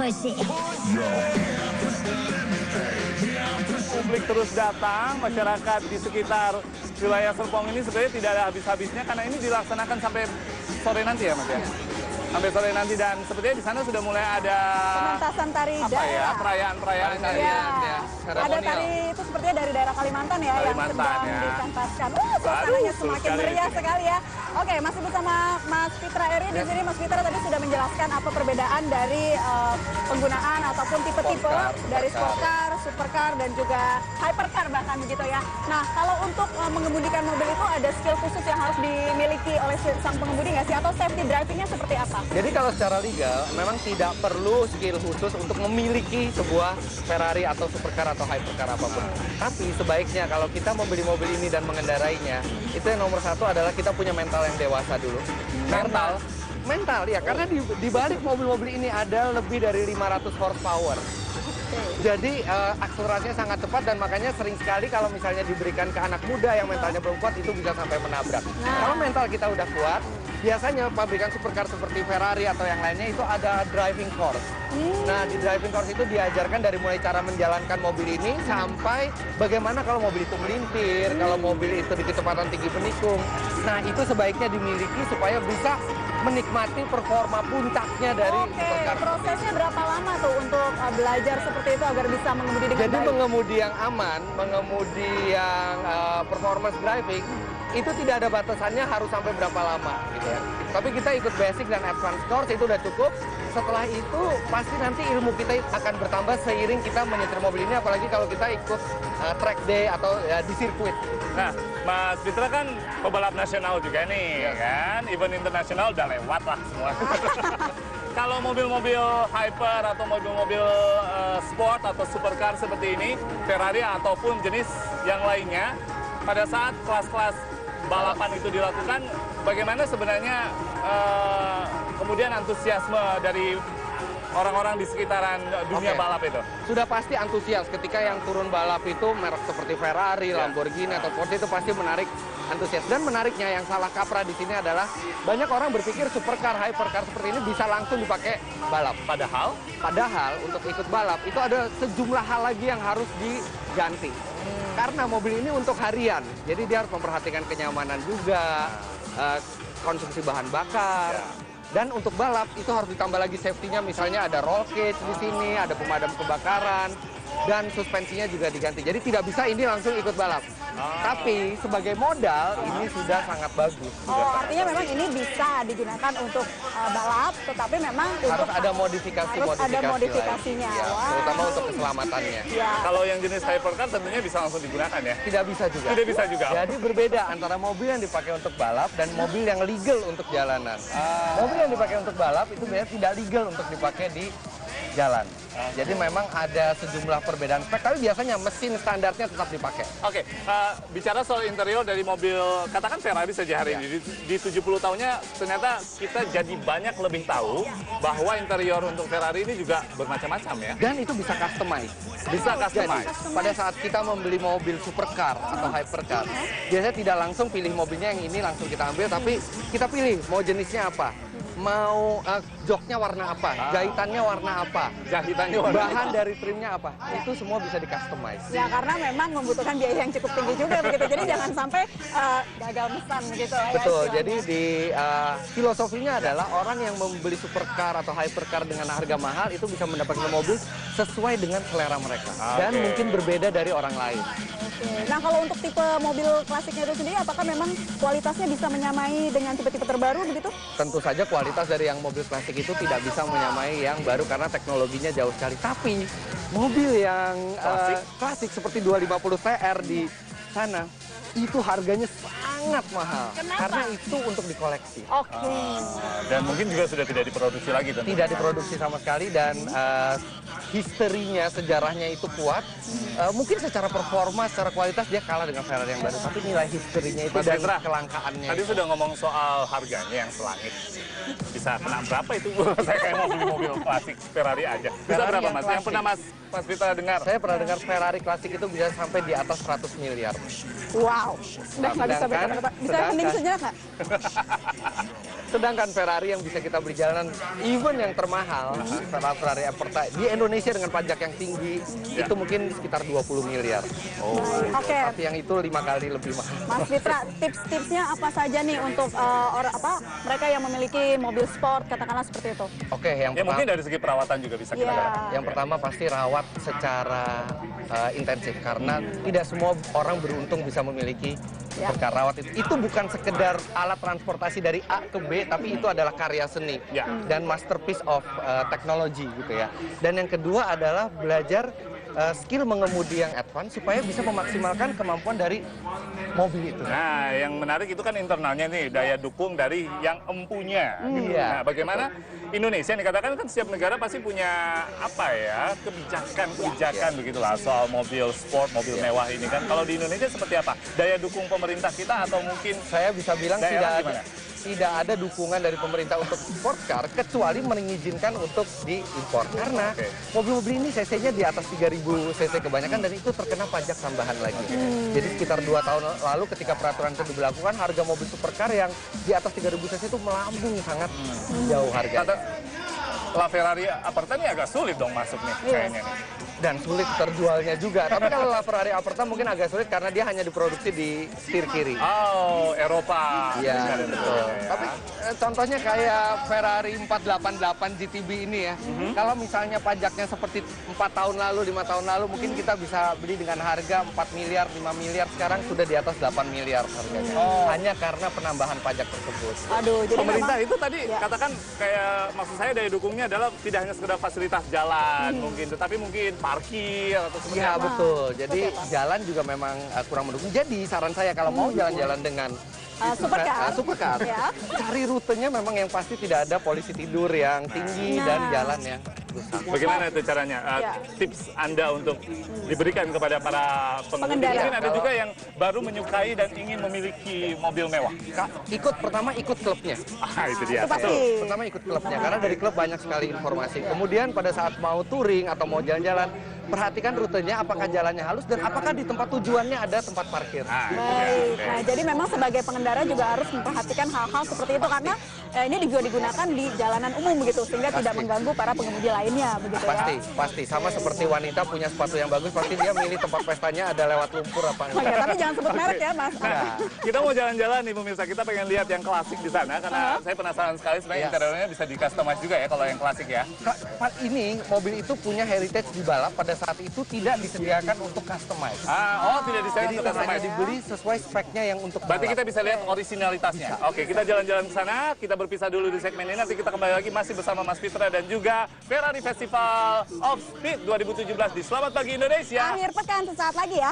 push it. Publik terus datang, masyarakat di sekitar wilayah Serpong ini sebenarnya tidak ada habis-habisnya karena ini dilaksanakan sampai sore nanti ya Mas ya? Sampai sore nanti, dan sepertinya di sana sudah mulai ada Pementasan tari apa ya, perayaan-perayaan Ya, ya, ada tari itu sepertinya dari daerah Kalimantan ya yang Kalimantan, sedang ya. dipentaskan. Suasananya Aduh, semakin sekali. meriah sekali ya. Oke, masih bersama Mas Fitra Eri di sini. Mas Fitra tadi sudah menjelaskan apa perbedaan dari penggunaan ataupun tipe-tipe dari sport car, supercar dan juga hypercar bahkan begitu ya. Nah, kalau untuk mengemudikan mobil itu ada skill khusus yang harus dimiliki oleh sang pengemudi nggak sih, atau safety drivingnya seperti apa? Jadi kalau secara legal memang tidak perlu skill khusus untuk memiliki sebuah Ferrari atau supercar atau hypercar apapun. Tapi sebaiknya kalau kita membeli mobil ini dan mengendarainya, itu yang nomor satu adalah kita punya mental yang dewasa dulu. Mental ya, karena di balik mobil-mobil ini ada lebih dari 500 horsepower. Jadi akselerasinya sangat cepat dan makanya sering sekali kalau misalnya diberikan ke anak muda yang mentalnya belum kuat itu bisa sampai menabrak. Kalau mental kita udah kuat, biasanya pabrikan supercar seperti Ferrari atau yang lainnya itu ada driving course. Nah, di driving course itu diajarkan dari mulai cara menjalankan mobil ini sampai bagaimana kalau mobil itu melintir, kalau mobil itu di kecepatan tinggi menikung. Nah, itu sebaiknya dimiliki supaya bisa menikmati performa puncaknya dari supercar. Prosesnya berapa lama tuh untuk belajar seperti itu agar bisa mengemudi dengan Jadi baik? mengemudi yang aman, mengemudi yang performance driving, itu tidak ada batasannya harus sampai berapa lama gitu ya. Tapi kita ikut basic dan advance course itu udah cukup. Setelah itu pasti nanti ilmu kita akan bertambah seiring kita menyetir mobil ini, apalagi kalau kita ikut track day atau di sirkuit. Nah, Mas Fitra kan pebalap nasional juga nih, kan? Event internasional udah lewat lah semua. Kalau mobil-mobil hyper atau mobil-mobil sport atau supercar seperti ini, Ferrari ataupun jenis yang lainnya, pada saat kelas-kelas balapan itu dilakukan, bagaimana sebenarnya kemudian antusiasme dari orang-orang di sekitaran dunia balap itu? Sudah pasti antusias ketika yang turun balap itu merek seperti Ferrari, Lamborghini atau Porsche itu pasti menarik antusias. Dan menariknya yang salah kaprah di sini adalah banyak orang berpikir supercar, hypercar seperti ini bisa langsung dipakai balap. Padahal untuk ikut balap itu ada sejumlah hal lagi yang harus diganti. Karena mobil ini untuk harian, jadi dia harus memperhatikan kenyamanan juga, konsumsi bahan bakar. Dan untuk balap itu harus ditambah lagi safety-nya, misalnya ada roll cage di sini, ada pemadam kebakaran, dan suspensinya juga diganti. Jadi tidak bisa ini langsung ikut balap. Tapi sebagai modal ini sudah sangat bagus. Artinya memang ini bisa digunakan untuk balap, tetapi memang Harus ada modifikasinya. Ya, Terutama untuk keselamatannya. Ya. Kalau yang jenis hypercar tentunya bisa langsung digunakan ya? Tidak bisa juga. Tidak bisa juga. Jadi berbeda antara mobil yang dipakai untuk balap dan mobil yang legal untuk jalanan. Mobil yang dipakai untuk balap itu biasanya tidak legal untuk dipakai di jalan. Jadi memang ada sejumlah perbedaan spek, tapi biasanya mesin standarnya tetap dipakai. Oke, bicara soal interior dari mobil, katakan Ferrari saja hari ini, di 70 tahunnya ternyata kita jadi banyak lebih tahu bahwa interior untuk Ferrari ini juga bermacam-macam ya? Dan itu bisa customize. Bisa customize. Jadi, pada saat kita membeli mobil supercar atau hypercar, biasanya tidak langsung pilih mobilnya yang ini langsung kita ambil, tapi kita pilih mau jenisnya apa. Mau joknya warna apa, jahitannya warna apa, bahan dari trimnya apa, itu semua bisa di-customize. Ya, karena memang membutuhkan biaya yang cukup tinggi juga begitu, jadi jangan sampai gagal mesan begitu. Betul, ya, jadi di filosofinya adalah orang yang membeli supercar atau hypercar dengan harga mahal itu bisa mendapatkan mobil sesuai dengan selera mereka. Dan mungkin berbeda dari orang lain. Nah, kalau untuk tipe mobil klasiknya itu sendiri, apakah memang kualitasnya bisa menyamai dengan tipe-tipe terbaru begitu? Tentu saja kualitas dari yang mobil klasik itu tidak bisa menyamai yang baru karena teknologinya jauh sekali. Tapi mobil yang klasik seperti 250 TR di sana, itu harganya sangat mahal. Kenapa? Karena itu untuk dikoleksi. Oke. Dan mungkin juga sudah tidak diproduksi lagi tentunya. Tidak diproduksi sama sekali dan historinya, sejarahnya itu kuat. Mungkin secara performa, secara kualitas dia kalah dengan Ferrari yang baru. Tapi nilai historinya itu Mas dan Fitra, kelangkaannya. Tadi sudah ngomong soal harganya yang selangit. Bisa kena berapa itu? Saya kayak mau beli mobil klasik Ferrari aja. Bisa Ferrari berapa yang Mas? Yang klasik. pernah Mas Fitra dengar? Saya pernah dengar Ferrari klasik itu bisa sampai di atas 100 miliar. Wow. Udah nggak bisa Sedangkan- berkata-kata. Bisa hening sejenak nggak? Sedangkan Ferrari yang bisa kita beli jalanan, even yang termahal, Ferrari Aperta di Indonesia dengan pajak yang tinggi, itu mungkin sekitar 20 miliar. Oke, Tapi yang itu 5 kali lebih mahal. Mas Fitra, tips-tipsnya apa saja nih untuk mereka yang memiliki mobil sport, katakanlah seperti itu? Oke, yang Ya pertama, mungkin dari segi perawatan juga bisa kita Iya. katakan. yang pertama pasti rawat secara intensif karena tidak semua orang beruntung bisa memiliki supercar rawat itu. Itu bukan sekedar alat transportasi dari A ke B, tapi itu adalah karya seni Ya. dan masterpiece of technology gitu ya. Dan yang kedua adalah belajar skill mengemudi yang advance supaya bisa memaksimalkan kemampuan dari mobil itu. Nah, yang menarik itu kan internalnya nih, daya dukung dari yang empunya. Gitu. Iya. Nah, bagaimana Indonesia dikatakan kan setiap negara pasti punya apa ya, kebijakan begitulah soal mobil sport, mobil mewah ini kan. Kalau di Indonesia seperti apa? Daya dukung pemerintah kita atau mungkin Saya bisa bilang daerah tidak ada dukungan dari pemerintah untuk sport car kecuali mengizinkan untuk diimpor. Karena mobil-mobil ini cc-nya di atas 3.000 cc kebanyakan dan itu terkena pajak tambahan lagi. Jadi sekitar 2 tahun lalu ketika peraturan itu diberlakukan, harga mobil supercar yang di atas 3.000 cc itu melambung sangat jauh harganya. kata La Ferrari Aperta ini agak sulit dong masuk nih kayaknya nih. Dan sulit terjualnya juga. Tapi kalau La Ferrari Aperta mungkin agak sulit karena dia hanya diproduksi di setir kiri. Oh, Eropa. Iya, betul. Tapi contohnya kayak Ferrari 488 GTB ini ya. Kalau misalnya pajaknya seperti 4 tahun lalu, 5 tahun lalu, mungkin kita bisa beli dengan harga 4 miliar, 5 miliar. Sekarang sudah di atas 8 miliar harganya. Hanya karena penambahan pajak tersebut. Aduh, jadi Pemerintah memang- itu tadi Ya. katakan kayak maksud saya daya dukungnya adalah tidak hanya sekedar fasilitas jalan mungkin, tetapi mungkin parkir atau seperti Iya, apa. betul. Jadi jalan juga memang kurang mendukung. Jadi saran saya kalau mau jalan-jalan dengan supercar. supercar, Ya. cari rutenya memang yang pasti tidak ada polisi tidur yang tinggi Nah. dan jalan yang rusak. Bagaimana itu caranya? Ya. Tips Anda untuk diberikan kepada para pengemudi? Pengendara. Mungkin ada juga yang baru menyukai dan ingin memiliki mobil mewah. Pertama ikut klubnya. Itu dia. Itu pasti. Pertama ikut klubnya karena dari klub banyak sekali informasi. Kemudian pada saat mau touring atau mau jalan-jalan, perhatikan rutenya apakah jalannya halus dan apakah di tempat tujuannya ada tempat parkir. Nah, itu dia. Baik, Oke. nah jadi memang sebagai pengendara juga harus memperhatikan hal-hal seperti itu karena ini juga digunakan di jalanan umum begitu sehingga tidak mengganggu para pengemudi lainnya begitu Pasti, ya. pasti. Sama seperti wanita punya sepatu yang bagus, pasti dia milih tempat pestanya ada lewat lumpur apa Oh enggak. ya, tapi jangan sebut merek ya, Mas. Nah, kita mau jalan-jalan nih pemirsa, kita pengen lihat yang klasik di sana karena saya penasaran sekali sebenarnya Iya. interiornya bisa di customize juga ya kalau yang klasik ya. Ini mobil itu punya heritage di balap pada saat itu tidak disediakan untuk customize. Tidak disediakan Jadi untuk hanya customize. dibeli sesuai speknya yang untuk Berarti balap. kita bisa lihat originalitasnya. Oke, kita jalan-jalan ke sana, kita berpisah dulu di segmen ini, nanti kita kembali lagi masih bersama Mas Fitra dan juga Ferrari Festival of Speed 2017 di Selamat Pagi Indonesia. Akhir pekan sesaat lagi ya.